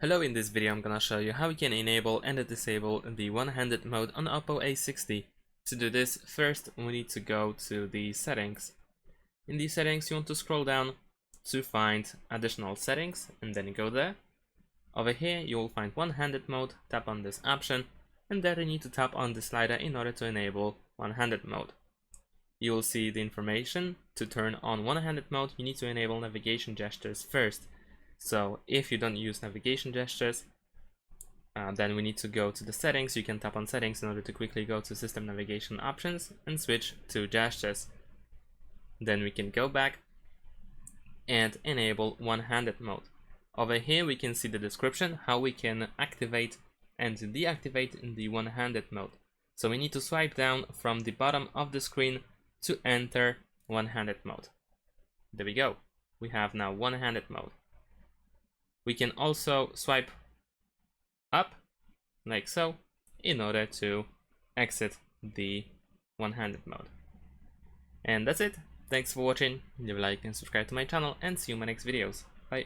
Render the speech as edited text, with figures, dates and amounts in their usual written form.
Hello, in this video I'm gonna show you how you can enable and disable the one-handed mode on OPPO A60. To do this, first we need to go to the settings. In the settings you want to scroll down to find additional settings and then go there. Over here you will find one-handed mode, tap on this option and then you need to tap on the slider in order to enable one-handed mode. You will see the information. To turn on one-handed mode you need to enable navigation gestures first. So if you don't use navigation gestures, then we need to go to the settings. You can tap on settings in order to quickly go to system navigation options and switch to gestures. Then we can go back and enable one-handed mode. Over here we can see the description, how we can activate and deactivate in the one-handed mode. So we need to swipe down from the bottom of the screen to enter one-handed mode. There we go. We have now one-handed mode. We can also swipe up, like so, in order to exit the one-handed mode. And that's it. Thanks for watching. Leave a like and subscribe to my channel, and see you in my next videos. Bye.